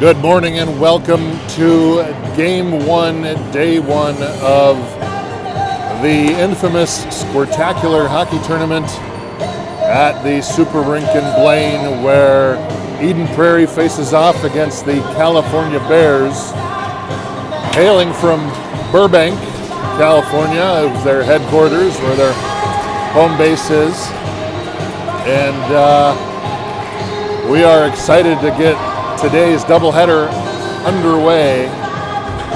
Good morning and welcome to Game 1, Day 1 of the infamous Squirtacular Hockey Tournament at the Super Rink in Blaine, where Eden Prairie faces off against the California Bears, hailing from Burbank, California, is their headquarters, where their home base is. And we are excited to get today's doubleheader underway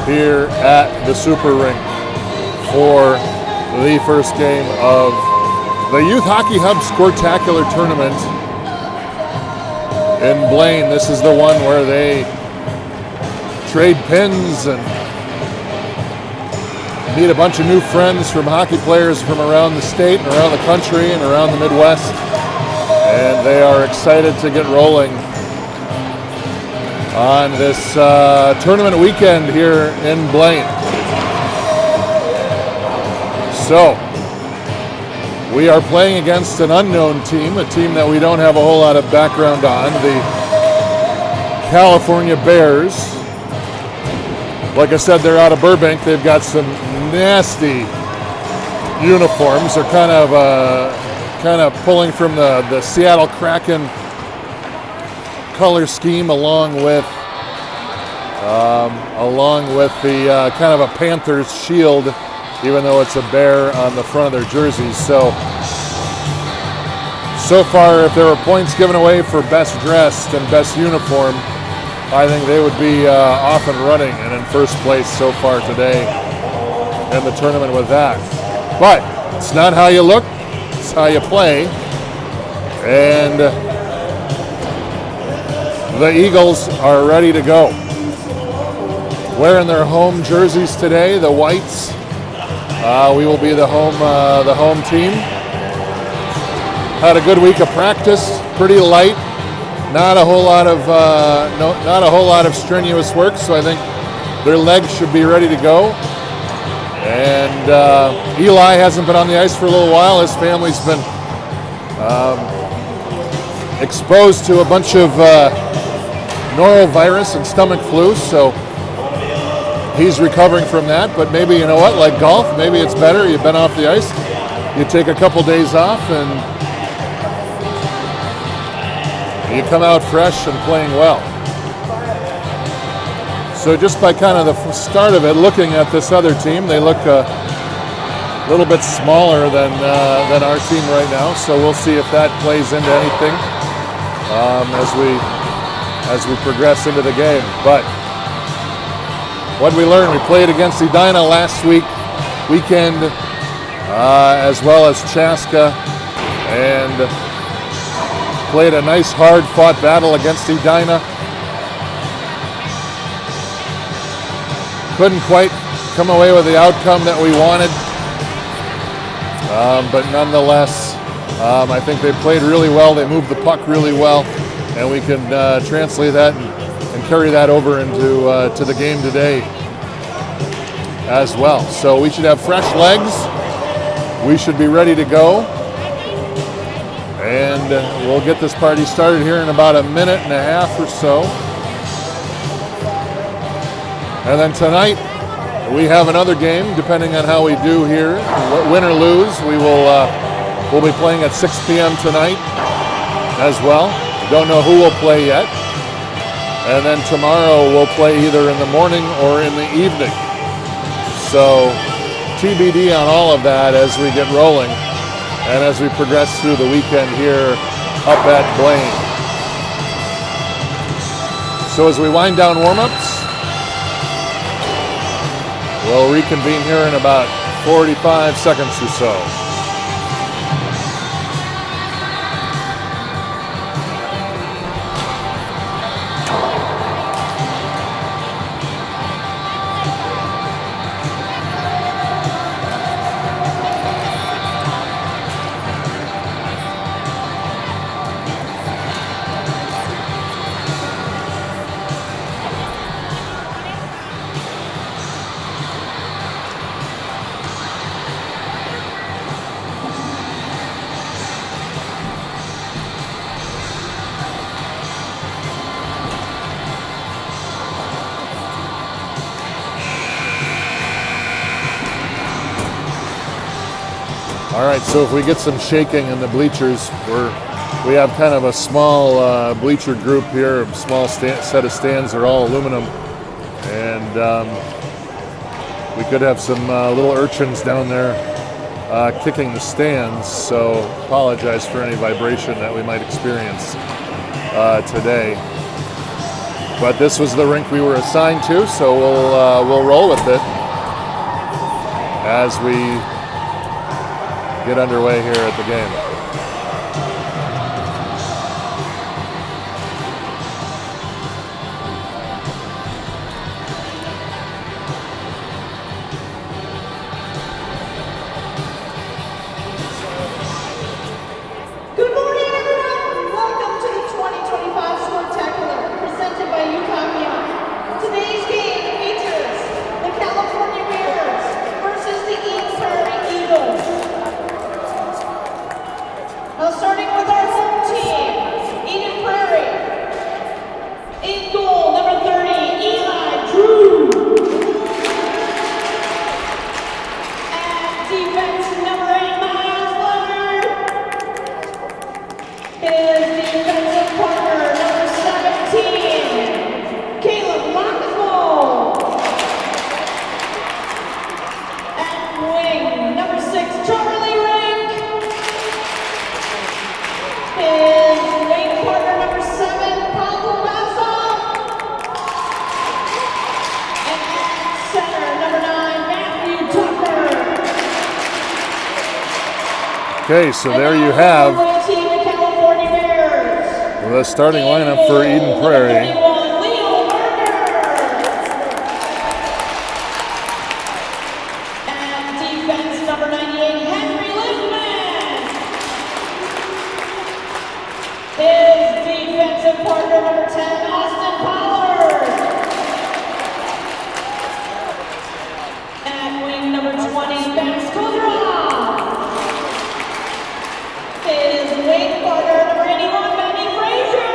here at the Super Rink for the first game of the Youth Hockey Hub Squirtacular Tournament in Blaine. This is the one where they trade pins and meet a bunch of new friends from hockey players from around the state and around the country and around the Midwest. And they are excited to get rolling on this tournament weekend here in Blaine. So, we are playing against an unknown team, a team that we don't have a whole lot of background on, the California Bears. Like I said, they're out of Burbank. They've got some nasty uniforms. They're kind of pulling from the Seattle Kraken color scheme, along with the kind of a Panthers shield, even though it's a bear on the front of their jerseys. So far, if there were points given away for best dressed and best uniform, I think they would be off and running and in first place so far today in the tournament with that. But it's not how you look, it's how you play. And the Eagles are ready to go. Wearing their home jerseys today, the whites. We will be the home team. Had a good week of practice, pretty light. Not a whole lot of strenuous work, so I think their legs should be ready to go. And Eli hasn't been on the ice for a little while. His family's been exposed to a bunch of norovirus and stomach flu, so he's recovering from that. But maybe, you know what, like golf, maybe it's better. You've been off the ice, you take a couple days off, and you come out fresh and playing well. So just by kind of the start of it, looking at this other team, they look a little bit smaller than our team right now. So we'll see if that plays into anything as we progress into the game. But what we learned, we played against Edina last weekend, as well as Chaska, and played a nice hard-fought battle against Edina. Couldn't quite come away with the outcome that we wanted, but nonetheless, I think they played really well. They moved the puck really well, and we can translate that and carry that over into to the game today as well. So we should have fresh legs. We should be ready to go. And we'll get this party started here in about a minute and a half or so. And then tonight, we have another game, depending on how we do here. Win or lose, we'll be playing at 6 p.m. tonight as well. Don't know who will play yet. And then tomorrow we'll play either in the morning or in the evening. So TBD on all of that as we get rolling and as we progress through the weekend here up at Blaine. So as we wind down warm-ups, we'll reconvene here in about 45 seconds or so. All right, so if we get some shaking in the bleachers, we have kind of a small bleacher group here, a small set of stands. They're all aluminum, and we could have some little urchins down there kicking the stands, so apologize for any vibration that we might experience today. But this was the rink we were assigned to, so we'll roll with it as we get underway here at the game. Now starting with our home team, Prairie. In goal, number 30, Eli Drew. And defense, number 8, Miles Leonard. His defensive partner, number 17, Caleb Mockasmo. And wing, number 6, Charlie Rank. His wing partner, number 7, Paul Bassel. And at center, number 9, Matthew Tucker. Okay, so there you have Team, the California Bears. the starting lineup for Eden Prairie. Leo Berger. And defense, number 98, Henry Lindman. His defensive partner, number 10, Austin Pollard. At wing, number 20, Max Kozrov. His wing partner, number 81, Benny Frazier.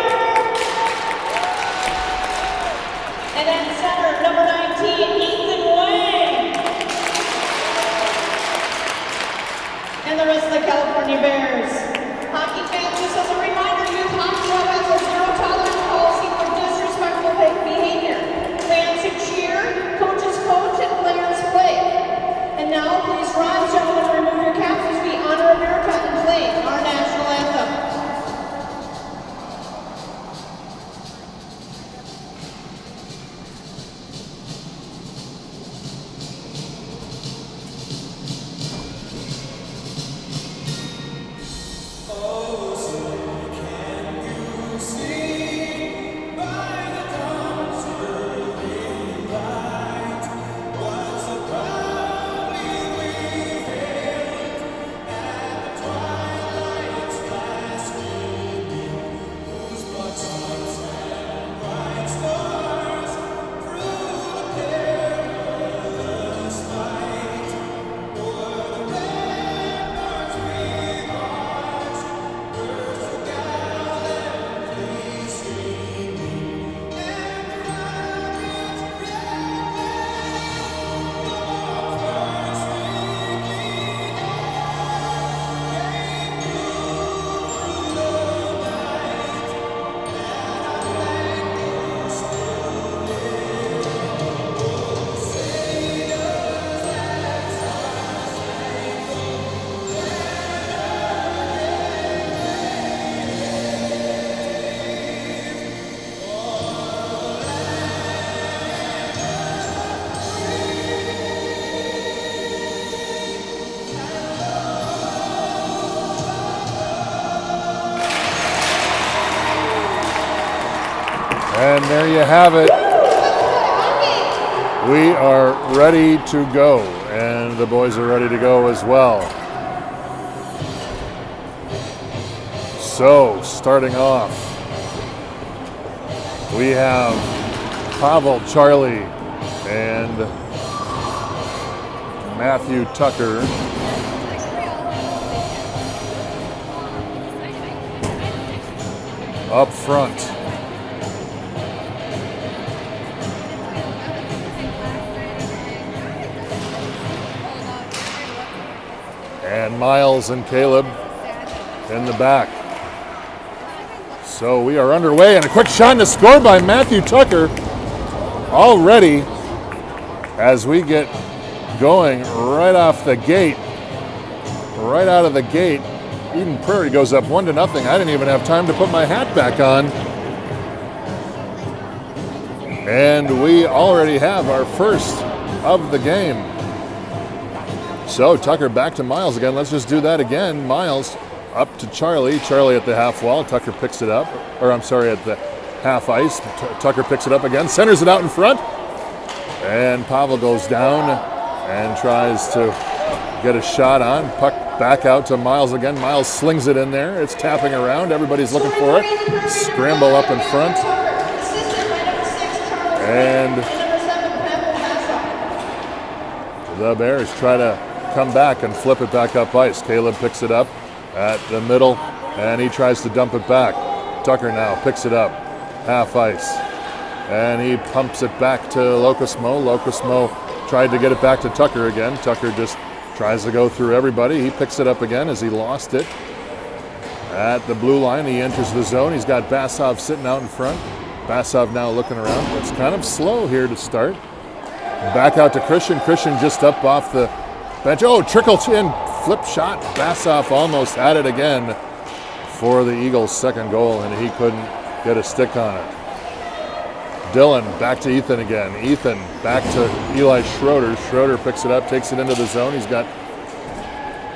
And at center, number 19, Ethan Wang. And the rest of the California Bears. Hockey fans, just as a reminder, youth hockey club has a zero tolerance policy for disrespectful behavior. Fans who cheer, coaches coach, and players play. And now, please rise, gentlemen, and remove your caps as we honor America and play our national anthem. And there you have it. We are ready to go, and the boys are ready to go as well. So, starting off, we have Pavel Charlie and Matthew Tucker. Up front. And and Miles and Caleb in the back. So we are underway, and a quick shot to score by Matthew Tucker already as we get going right off the gate. Right out of the gate, Eden Prairie goes up 1-0. I didn't even have time to put my hat back on. And we already have our first of the game. So Tucker back to Miles again. Let's just do that again. Miles up to Charlie. Charlie at the half wall. Tucker picks it up. Or I'm sorry, at the half ice. Tucker picks it up again. Centers it out in front. And Pavel goes down and tries to get a shot on. Puck back out to Miles again. Miles slings it in there. It's tapping around. Everybody's looking for it. Scramble up in front. And the Bears try to come back and flip it back up ice. Caleb picks it up at the middle, and he tries to dump it back. Tucker now picks it up, half ice, and he pumps it back to Locosmo. Locosmo tried to get it back to Tucker again. Tucker just tries to go through everybody. He picks it up again as he lost it at the blue line. He enters the zone. He's got Basov sitting out in front. Basov now looking around. It's kind of slow here to start. Back out to Christian. Christian just up off the bench. Oh, trickles in, flip shot. Basov almost had it again for the Eagles' second goal, and he couldn't get a stick on it. Dylan back to Ethan again. Ethan back to Eli Schroeder. Schroeder picks it up, takes it into the zone. He's got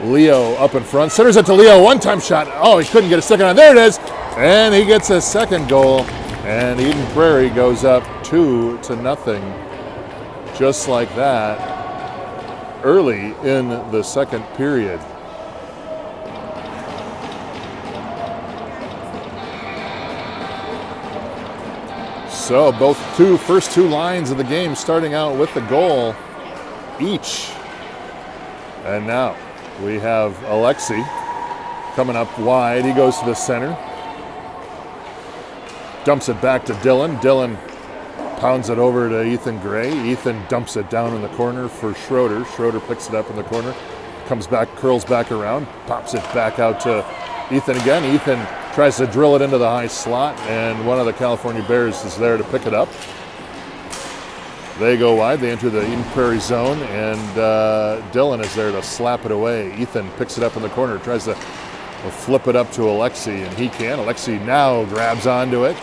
Leo up in front. Centers it to Leo. One-time shot. Oh, he couldn't get a stick on it. There it is. And he gets a second goal. And Eden Prairie goes up 2-0. Just like that, early in the second period. So first two lines of the game starting out with the goal each. And now we have Alexi coming up wide. He goes to the center. Dumps it back to Dylan. Dylan pounds it over to Ethan Gray. Ethan dumps it down in the corner for Schroeder. Schroeder picks it up in the corner, comes back, curls back around, pops it back out to Ethan again. Ethan tries to drill it into the high slot, and one of the California Bears is there to pick it up. They go wide. They enter the Eden Prairie zone, and Dylan is there to slap it away. Ethan picks it up in the corner, tries to flip it up to Alexi, and he can. Alexi now grabs onto it,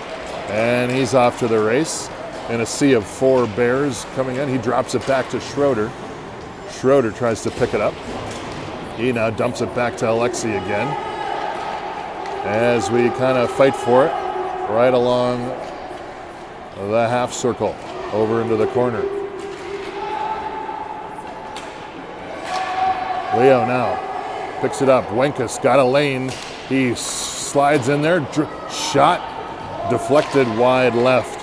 and he's off to the race. In a sea of four Bears coming in, he drops it back to Schroeder. Schroeder tries to pick it up. He now dumps it back to Alexi again as we kind of fight for it right along the half circle over into the corner. Leo now picks it up. Wenkus got a lane. He slides in there. Shot deflected wide left.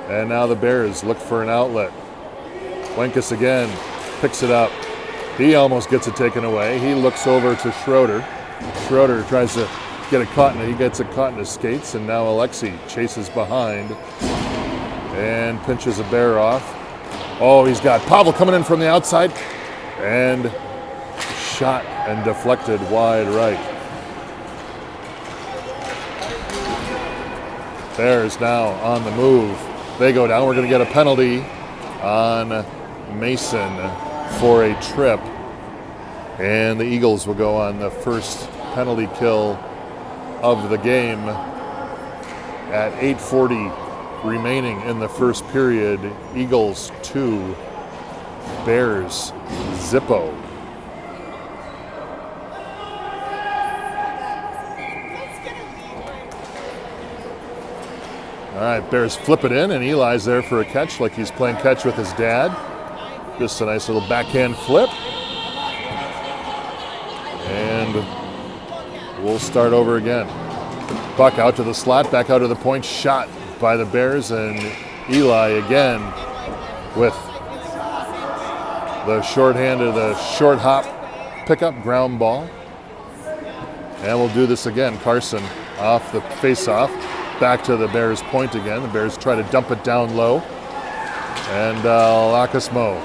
And now the Bears look for an outlet. Wenkus again picks it up. He almost gets it taken away. He looks over to Schroeder. Schroeder tries to get it caught, and he gets it caught in his skates, and now Alexi chases behind and pinches a Bear off. Oh, he's got Pavel coming in from the outside, and shot and deflected wide right. Bears now on the move. They go down. We're going to get a penalty on Mason for a trip. And the Eagles will go on the first penalty kill of the game at 8:40 remaining in the first period. Eagles 2, Bears 0. All right, Bears flip it in, and Eli's there for a catch like he's playing catch with his dad. Just a nice little backhand flip. And we'll start over again. Puck out to the slot, back out to the point, shot by the Bears, and Eli again with the shorthanded, the short hop pickup ground ball. And we'll do this again. Carson off the face-off. Back to the Bears' point again. The Bears try to dump it down low. And Lacasmo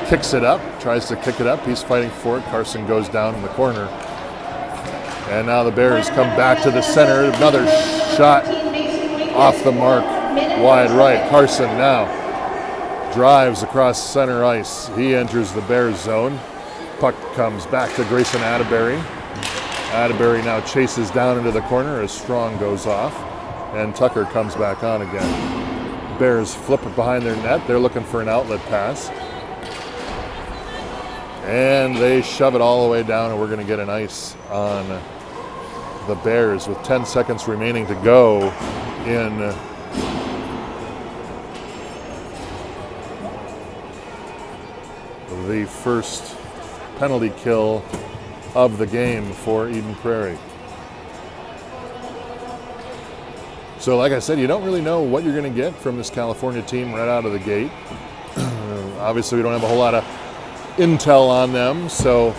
kicks it up, tries to kick it up. He's fighting for it. Carson goes down in the corner. And now the Bears come back to the center. Another shot off the mark, wide right. Carson now drives across center ice. He enters the Bears zone. Puck comes back to Grayson Atterbury. Atterbury now chases down into the corner as Strong goes off. And Tucker comes back on again. Bears flip it behind their net. They're looking for an outlet pass. And they shove it all the way down, and we're going to get an ice on the Bears with 10 seconds remaining to go in the first penalty kill of the game for Eden Prairie. So like I said, you don't really know what you're going to get from this California team right out of the gate. Obviously, we don't have a whole lot of intel on them, so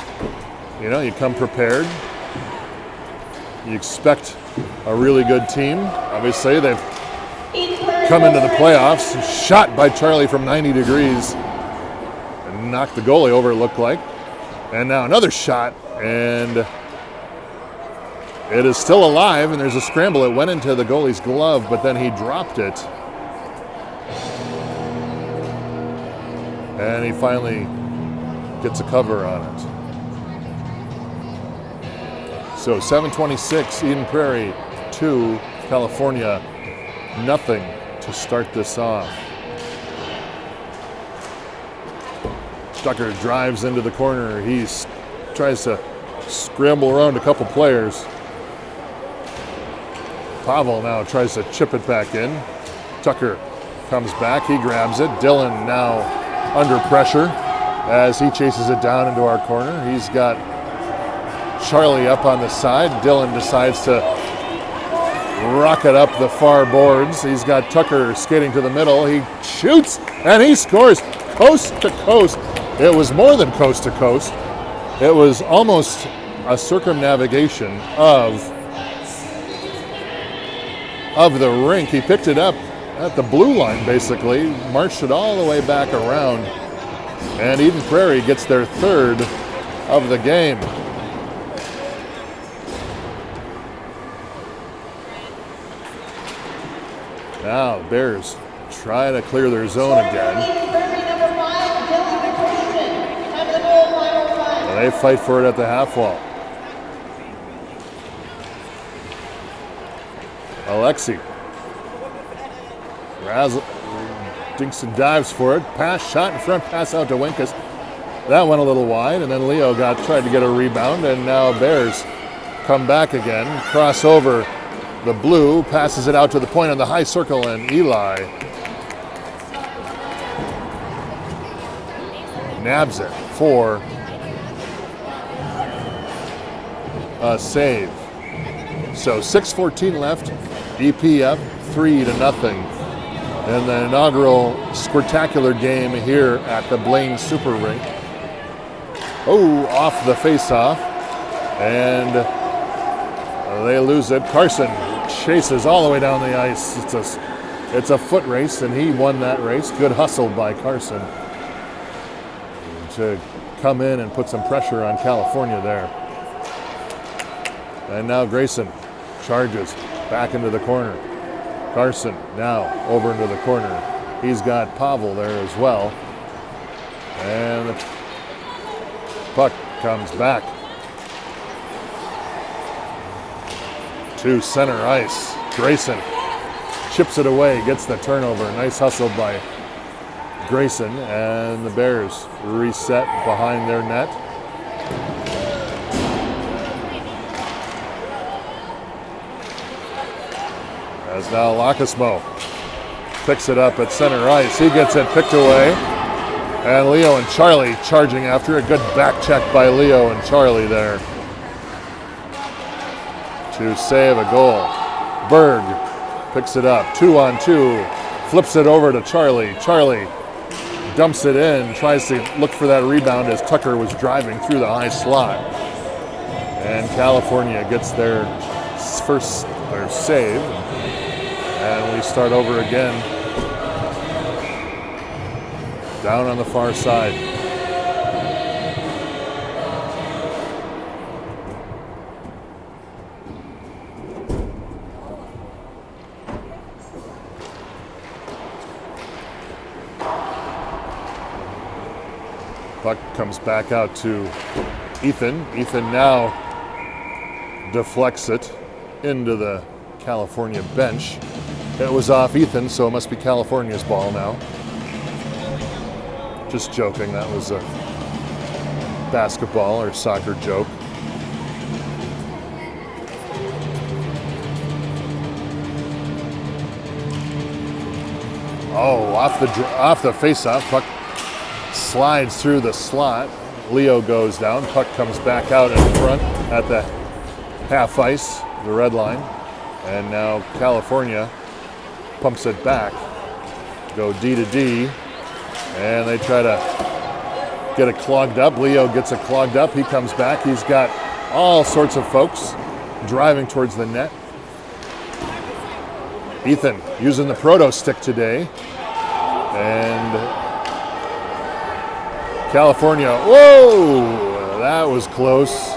you come prepared. You expect a really good team. Obviously, they've come into the playoffs, shot by Charlie from 90 degrees, and knocked the goalie over, it looked like. And now another shot, and it is still alive, and there's a scramble. It went into the goalie's glove, but then he dropped it. And he finally gets a cover on it. So 7:26, Eden Prairie 2, California nothing to start this off. Tucker drives into the corner. He tries to scramble around a couple players. Pavel now tries to chip it back in. Tucker comes back. He grabs it. Dylan now under pressure as he chases it down into our corner. He's got Charlie up on the side. Dylan decides to rocket up the far boards. He's got Tucker skating to the middle. He shoots and he scores coast to coast. It was more than coast to coast. It was almost a circumnavigation of the rink. He picked it up at the blue line, basically, marched it all the way back around, and Eden Prairie gets their third of the game. Now the Bears try to clear their zone again. They fight for it at the half wall. Alexi dinks and dives for it. Pass, shot in front, pass out to Winkus. That went a little wide, and then Leo tried to get a rebound, and now Bears come back again. Cross over the blue, passes it out to the point on the high circle, and Eli nabs it for a save. So 6:14 left. EP up 3-0 in the inaugural Squirtacular game here at the Blaine Super Rink. Oh, off the face-off, and they lose it. Carson chases all the way down the ice. It's a foot race, and he won that race. Good hustle by Carson to come in and put some pressure on California there. And now Grayson charges back into the corner. Carson now over into the corner. He's got Pavel there as well. And the puck comes back to center ice. Grayson chips it away, gets the turnover. Nice hustle by Grayson, and the Bears reset behind their net. As now Lacasmo picks it up at center ice. He gets it picked away. And Leo and Charlie charging after it. Good back check by Leo and Charlie there to save a goal. Berg picks it up. 2-on-2. Flips it over to Charlie. Charlie dumps it in. Tries to look for that rebound as Tucker was driving through the high slot. And California gets their save. And we start over again down on the far side. Puck comes back out to Ethan. Ethan now deflects it into the California bench. It was off Ethan, so it must be California's ball now. Just joking, that was a basketball or soccer joke. Oh, off the face-off, puck slides through the slot. Leo goes down, puck comes back out in front at the half ice, the red line. And now California pumps it back. Go D to D, and they try to get it clogged up. Leo gets it clogged up, he comes back. He's got all sorts of folks driving towards the net. Ethan using the proto stick today. And California, whoa, that was close.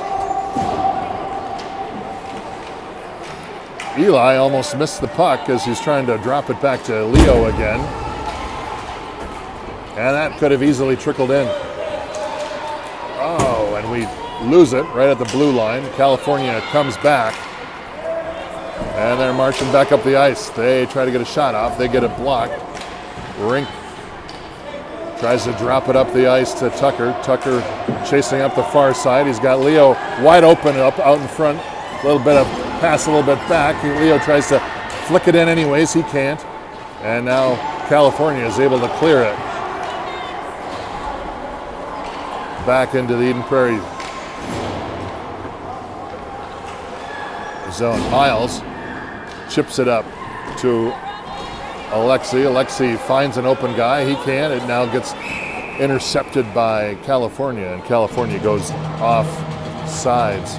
Eli almost missed the puck as he's trying to drop it back to Leo again. And that could have easily trickled in. Oh, and we lose it right at the blue line. California comes back. And they're marching back up the ice. They try to get a shot off. They get it blocked. Rink tries to drop it up the ice to Tucker. Tucker chasing up the far side. He's got Leo wide open up out in front. A little bit of pass, a little bit back. Leo tries to flick it in anyways. He can't. And now California is able to clear it. Back into the Eden Prairie zone. Miles chips it up to Alexi. Alexi finds an open guy. He can. It now gets intercepted by California, and California goes off sides.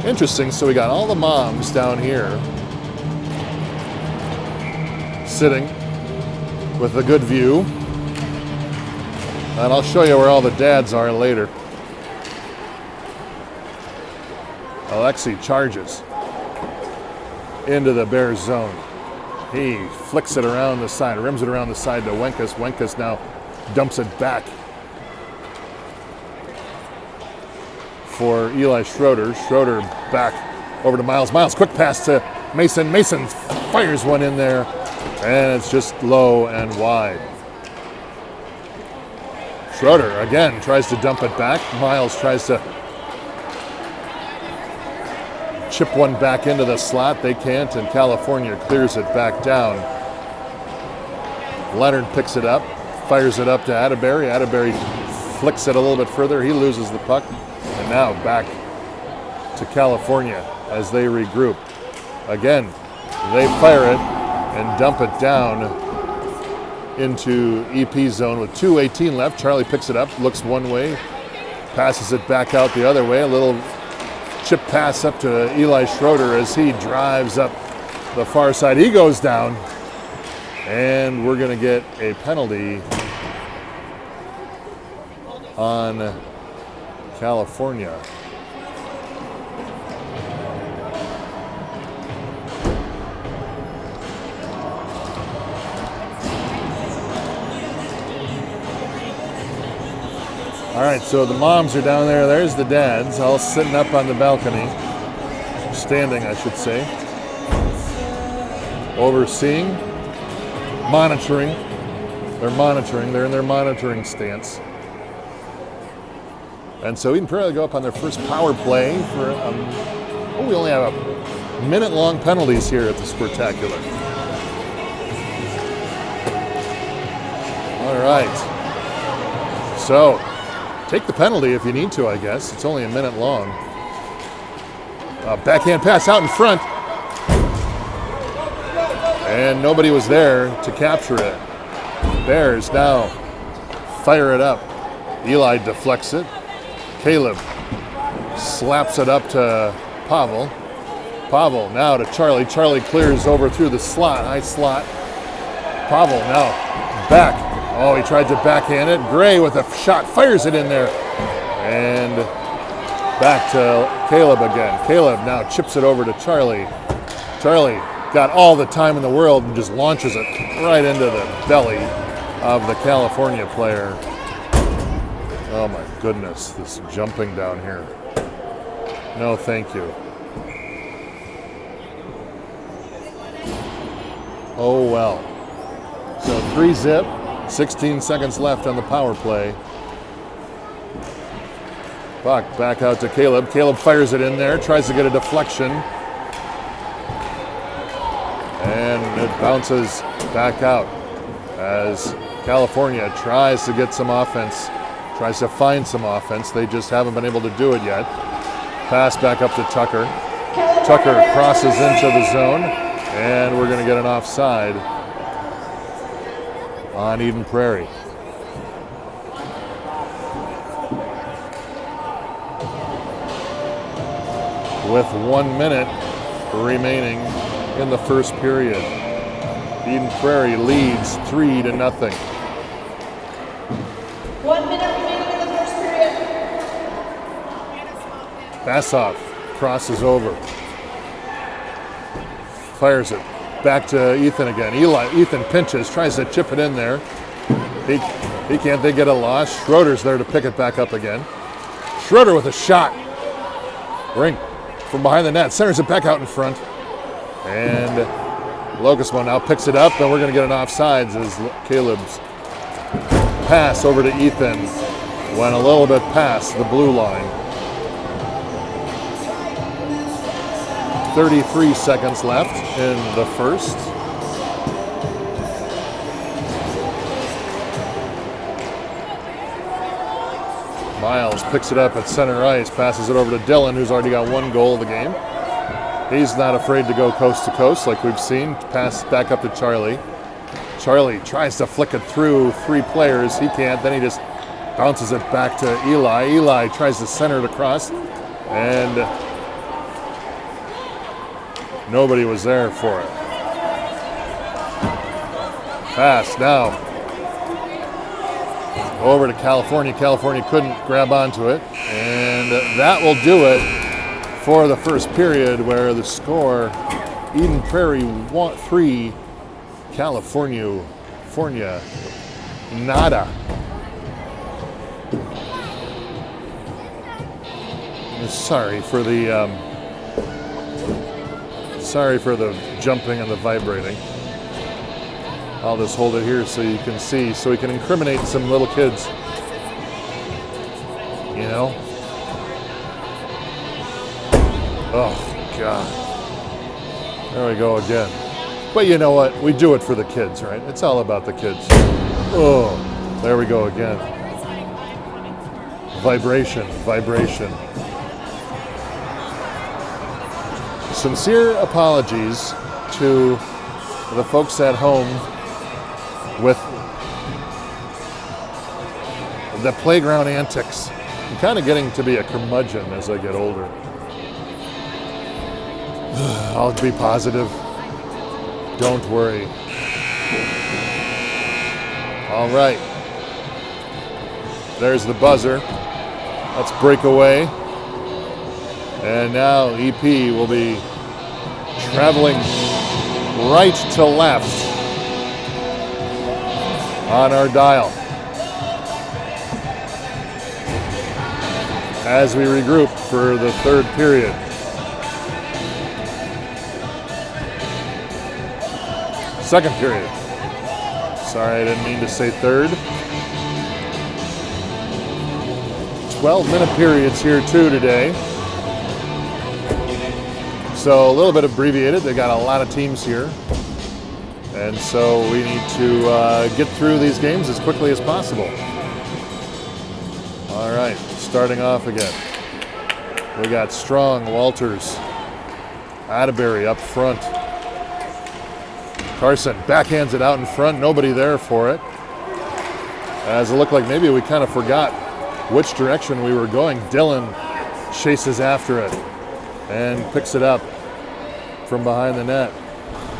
Interesting. So we got all the moms down here sitting with a good view. And I'll show you where all the dads are later. Alexi charges into the Bears zone. He flicks it around the side, rims it around the side to Wenkus. Wenkus now dumps it back for Eli Schroeder. Schroeder back over to Miles. Miles, quick pass to Mason. Mason fires one in there, and it's just low and wide. Schroeder again tries to dump it back. Miles tries to chip one back into the slot. They can't, and California clears it back down. Leonard picks it up, fires it up to Atterbury. Atterbury flicks it a little bit further. He loses the puck. And now back to California as they regroup. Again, they fire it and dump it down into EP zone with 2:18 left. Charlie picks it up, looks one way, passes it back out the other way. A little chip pass up to Eli Schroeder as he drives up the far side. He goes down, and we're going to get a penalty on California. All right, so the moms are down there. There's the dads, all sitting up on the balcony, standing, I should say, overseeing, monitoring. They're monitoring. They're in their monitoring stance. And so Eden Prairie will go up on their first power play for, we only have a minute-long penalties here at the Squirtacular. All right. So, take the penalty if you need to, I guess. It's only a minute long. Backhand pass out in front. And nobody was there to capture it. Bears now fire it up. Eli deflects it. Caleb slaps it up to Pavel. Pavel now to Charlie. Charlie clears over through the slot, high slot. Pavel now back. Oh, he tried to backhand it. Gray with a shot, fires it in there. And back to Caleb again. Caleb now chips it over to Charlie. Charlie got all the time in the world and just launches it right into the belly of the California player. Oh my goodness, this jumping down here. No, thank you. Oh well. So 3-zip, 16 seconds left on the power play. Puck back out to Caleb. Caleb fires it in there, tries to get a deflection. And it bounces back out as California tries to get some offense, tries to find some offense. They just haven't been able to do it yet. Pass back up to Tucker. Tucker crosses into the zone, and we're going to get an offside on Eden Prairie. With 1 minute remaining in the first period, Eden Prairie leads 3-0. 1 minute remaining in the first period. Bassoff crosses over. Fires it back to Ethan again. Ethan pinches, tries to chip it in there. He can't, they get a loss. Schroeder's there to pick it back up again. Schroeder with a shot. Ring from behind the net, centers it back out in front. And Locusmo now picks it up, and we're going to get an offsides as Caleb's pass over to Ethan went a little bit past the blue line. 33 seconds left in the first. Miles picks it up at center ice, passes it over to Dylan, who's already got 1 goal of the game. He's not afraid to go coast to coast like we've seen. Pass back up to Charlie. Charlie tries to flick it through 3 players. He can't. Then he just bounces it back to Eli. Eli tries to center it across, and nobody was there for it. Pass now over to California. California couldn't grab onto it, and that will do it for the first period, where the score, Eden Prairie 3, California nada. Sorry for the jumping and the vibrating. I'll just hold it here so you can see, so we can incriminate some little kids. You know? Oh, God. There we go again. But you know what? We do it for the kids, right? It's all about the kids. Oh, there we go again. Vibration. Sincere apologies to the folks at home with the playground antics. I'm kind of getting to be a curmudgeon as I get older. I'll be positive. Don't worry. All right. There's the buzzer. Let's break away. And now EP will be traveling right to left on our dial as we regroup for the third period. Second period. Sorry, I didn't mean to say third. 12-minute periods here too today. So a little bit abbreviated. They got a lot of teams here. And so we need to get through these games as quickly as possible. All right, starting off again. We got Strong, Walters, Atterbury up front. Carson backhands it out in front. Nobody there for it. As it looked like maybe we kind of forgot which direction we were going. Dylan chases after it and picks it up from behind the net.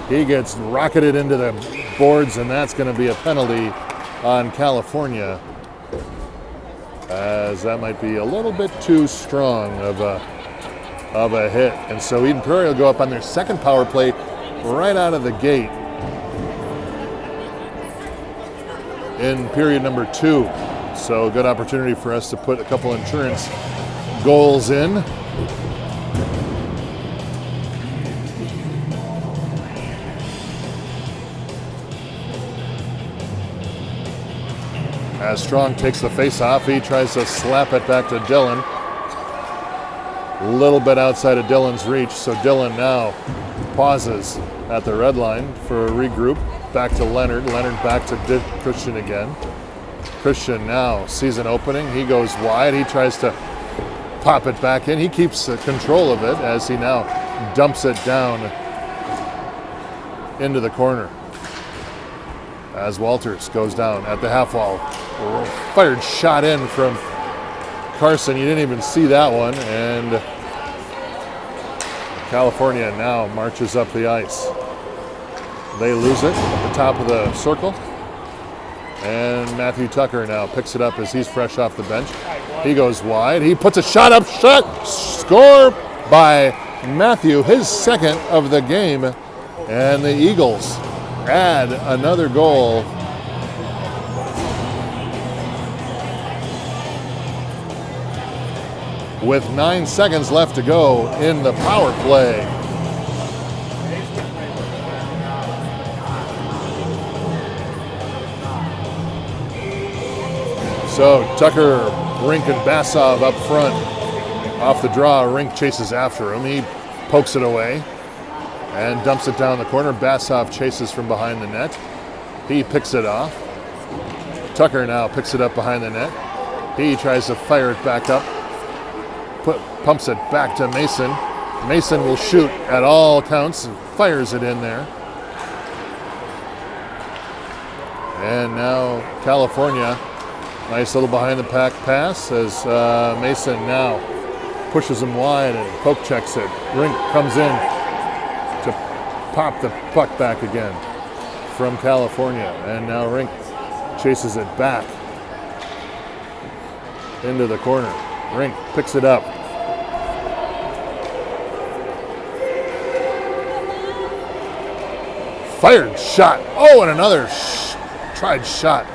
He gets rocketed into the boards, and that's going to be a penalty on California, as that might be a little bit too strong of a hit. And so Eden Prairie will go up on their second power play right out of the gate in period number 2. So a good opportunity for us to put a couple insurance goals in. As Strong takes the face off, he tries to slap it back to Dylan. A little bit outside of Dylan's reach, so Dylan now pauses at the red line for a regroup. Back to Leonard. Leonard back to Christian again. Christian now sees an opening. He goes wide. He tries to pop it back in. He keeps control of it as he now dumps it down into the corner. As Walters goes down at the half wall. Fired shot in from Carson. You didn't even see that one. And California now marches up the ice. They lose it at the top of the circle. And Matthew Tucker now picks it up as he's fresh off the bench. He goes wide. He puts a shot up. Shot. Score by Matthew. His second of the game. And the Eagles add another goal. With 9 seconds left to go in the power play. So Tucker, Rink, and Basov up front. Off the draw, Rink chases after him. He pokes it away and dumps it down the corner. Basov chases from behind the net. He picks it off. Tucker now picks it up behind the net. He tries to fire it back up. Pumps it back to Mason. Mason will shoot at all counts and fires it in there. And now California, nice little behind the pack pass as Mason now pushes him wide and poke checks it. Rink comes in to pop the puck back again from California. And now Rink chases it back into the corner. Rink picks it up. Fired shot. Oh, and another tried shot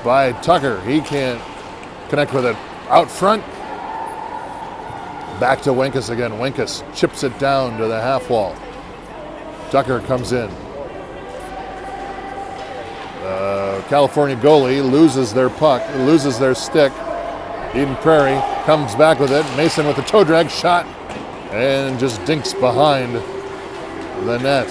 by Tucker. He can't connect with it out front. Back to Wenkus again. Wenkus chips it down to the half wall. Tucker comes in. California goalie loses their puck, loses their stick. Eden Prairie comes back with it. Mason with a toe drag shot and just dinks behind the net.